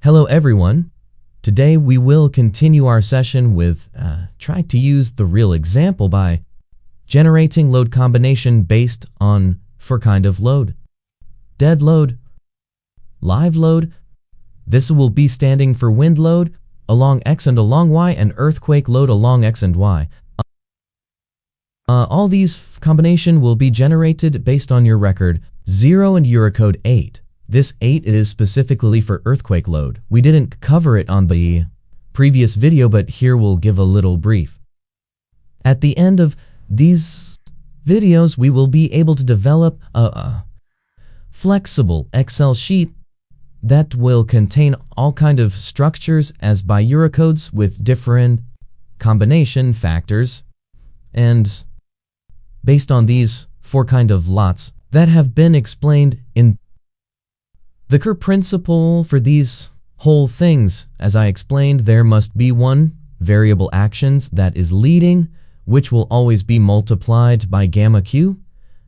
Hello everyone. Today we will continue our session with trying to use the real example by generating load combination based on for kind of load. Dead load, live load, this will be standing for wind load along X and along Y, and earthquake load along X and Y. All these combination will be generated based on your record 0 and Eurocode 8. This 8 is specifically for earthquake load. We didn't cover it on the previous video, but here we'll give a little brief. At the end of these videos, we will be able to develop a flexible Excel sheet that will contain all kind of structures as by Eurocodes with different combination factors, and based on these four kind of lots that have been explained in the core principle for these whole things. As I explained, there must be one variable actions that is leading, which will always be multiplied by gamma q,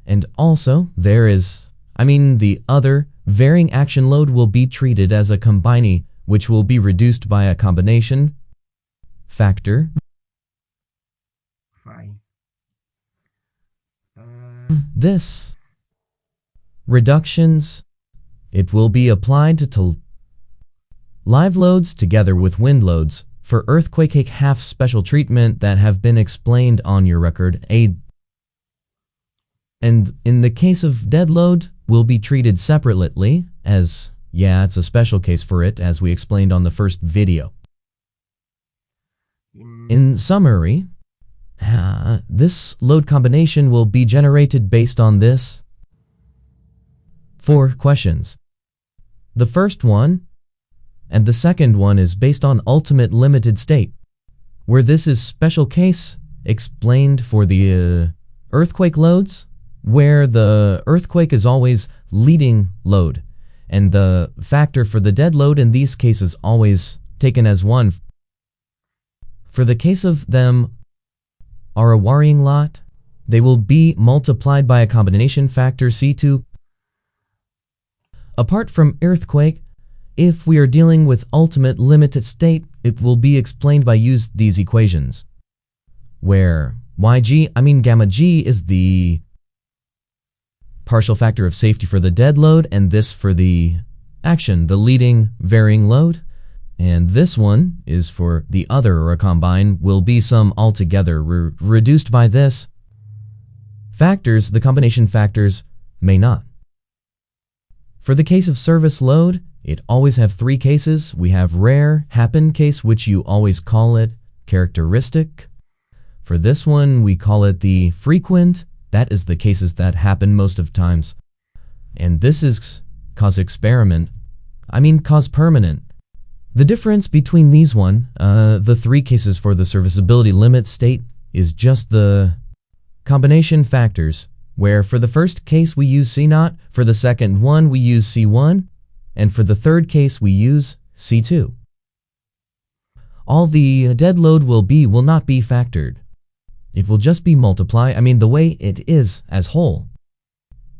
and also there is, the other varying action load will be treated as a combinee, which will be reduced by a combination factor. This reductions, it will be applied to live loads together with wind loads for earthquake half special treatment that have been explained on your record A. And in the case of dead load, will be treated separately as, it's a special case for it, as we explained on the first video. In summary, this load combination will be generated based on this 4 questions. The first one and the second one is based on ultimate limited state, where this is special case explained for the earthquake loads, where the earthquake is always leading load, and the factor for the dead load in these cases always taken as 1. For the case of them are a varying lot, they will be multiplied by a combination factor C2. Apart from earthquake, if we are dealing with ultimate limited state, it will be explained by use these equations, where gamma g is the partial factor of safety for the dead load, and this for the action, the leading varying load, and this one is for the other, or a combine, will be sum altogether reduced by this factors. The combination factors may not. For the case of service load, it always have 3 cases. We have rare happen case, which you always call it characteristic. For this one, we call it the frequent. That is the cases that happen most of times. And this is cause permanent. The difference between these the 3 cases for the serviceability limit state, is just the combination factors, where for the first case we use C0, for the second one we use C1, and for the third case we use C2. All the dead load will not be factored. It will just be multiplied, the way it is as whole.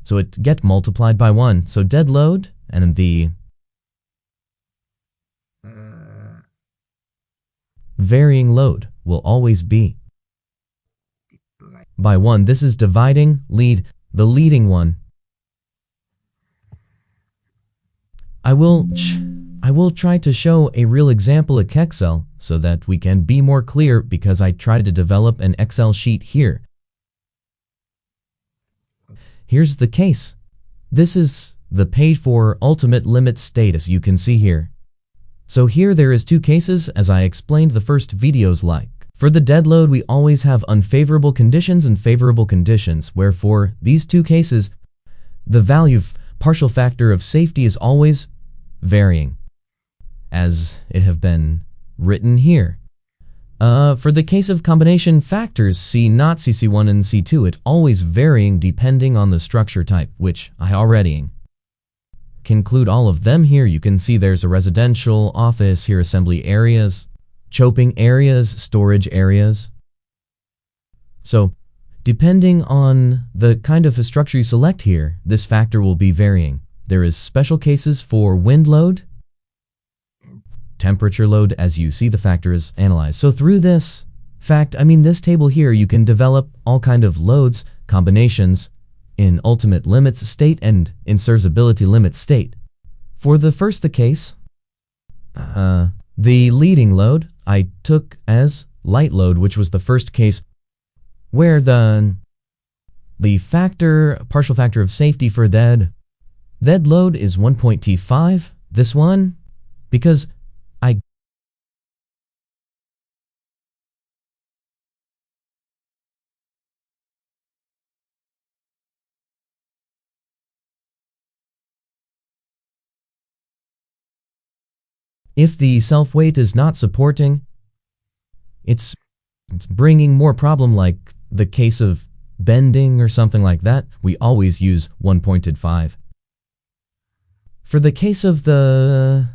So it get multiplied by 1. So dead load and the varying load will always be by 1. This is dividing the leading one. I will try to show a real example at Excel so that we can be more clear, because I tried to develop an Excel sheet here. Here's the case. This is the page for ultimate limit state, as you can see here. So here there is 2 cases, as I explained the first videos like. For the dead load, we always have unfavorable conditions and favorable conditions, where for these 2 cases, the value of partial factor of safety is always varying, as it have been written here. For the case of combination factors C0, CC1, and C2, it always varying depending on the structure type, which I already conclude all of them here. You can see there's a residential, office here, assembly areas, chopping areas, storage areas. So, depending on the kind of structure you select here, this factor will be varying. There is special cases for wind load temperature load. As you see, the factor is analyzed. So through this this table here, you can develop all kind of loads, combinations in ultimate limits state and in serviceability limit state. For the first case, the leading load I took as light load, which was the first case where the partial factor of safety for that load is 1.T5. This one, because if the self-weight is not supporting, it's bringing more problem, like the case of bending or something like that. We always use 1.5. For the case of the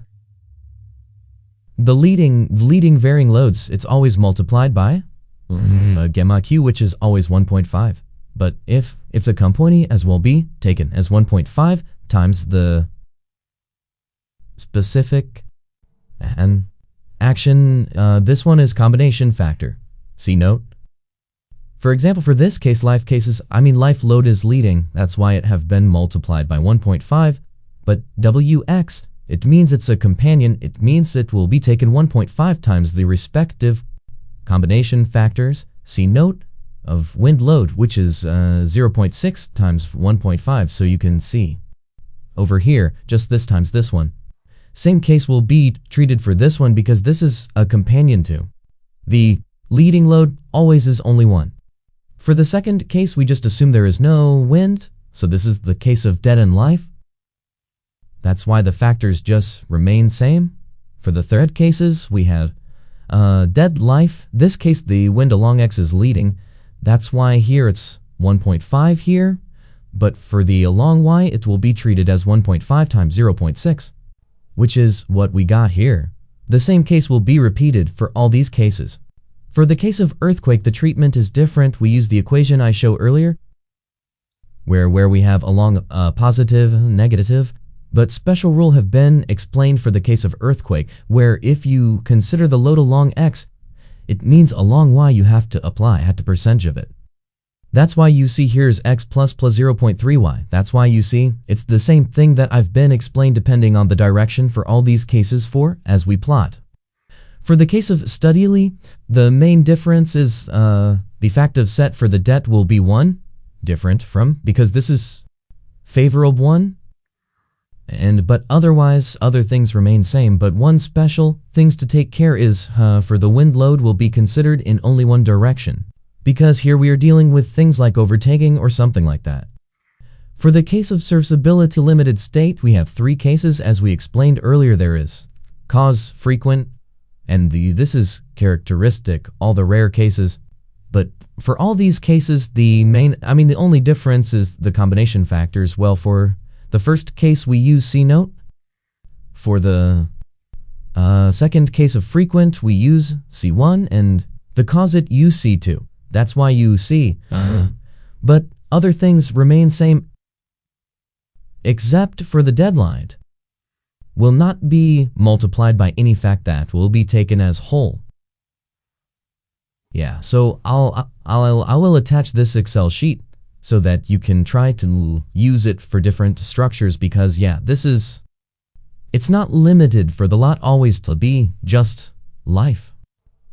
leading varying loads, it's always multiplied by gamma q, which is always 1.5. But if it's a company, as will be taken as 1.5 times the specific and action. This one is combination factor. See note. For example, for this case, life load is leading. That's why it have been multiplied by 1.5. But Wx, it means it's a companion. It means it will be taken 1.5 times the respective combination factors. See note of wind load, which is 0.6 times 1.5. So you can see over here, just this times this one. Same case will be treated for this one because this is a companion to. The leading load always is only one. For the second case, we just assume there is no wind, so this is the case of dead and life. That's why the factors just remain same. For the third cases, we have dead life. This case, the wind along x is leading. That's why here it's 1.5 here, but for the along y, it will be treated as 1.5 times 0.6. which is what we got here. The same case will be repeated for all these cases. For the case of earthquake, the treatment is different. We use the equation I showed earlier, where we have along positive, negative, but special rule have been explained for the case of earthquake, where if you consider the load along x, it means along y you have to apply at the percentage of it. That's why you see here is x plus 0.3y. That's why you see it's the same thing that I've been explained depending on the direction for all these cases as we plot. For the case of steadily, the main difference is the fact of set for the det will be 1, different from, because this is favorable 1, but otherwise other things remain same. But one special things to take care is for the wind load will be considered in only one direction, because here we are dealing with things like overtaking or something like that. For the case of serviceability limited state, we have 3 cases as we explained earlier. There is cause, frequent, and this is characteristic, all the rare cases. But for all these cases, the only difference is the combination factors. Well, for the first case we use C note. For the second case of frequent, we use C1, and the cause it use C2. That's why you see. But other things remain same, except for the deadline will not be multiplied by any fact, that will be taken as whole. Yeah, so I will attach this Excel sheet so that you can try to use it for different structures, because yeah, it's not limited for the lot always to be just life.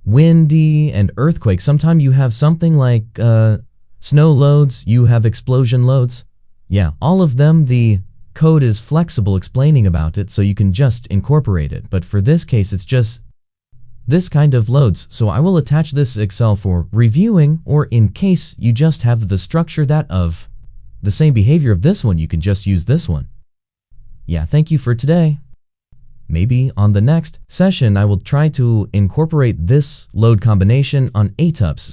Windy and earthquake, sometimes you have something like snow loads, you have explosion loads. Yeah, all of them, the code is flexible explaining about it, so you can just incorporate it. But for this case, it's just this kind of loads. So I will attach this Excel for reviewing, or in case you just have the structure that of the same behavior of this one, you can just use this one. Yeah, thank you for today. Maybe on the next session, I will try to incorporate this load combination on ETABS.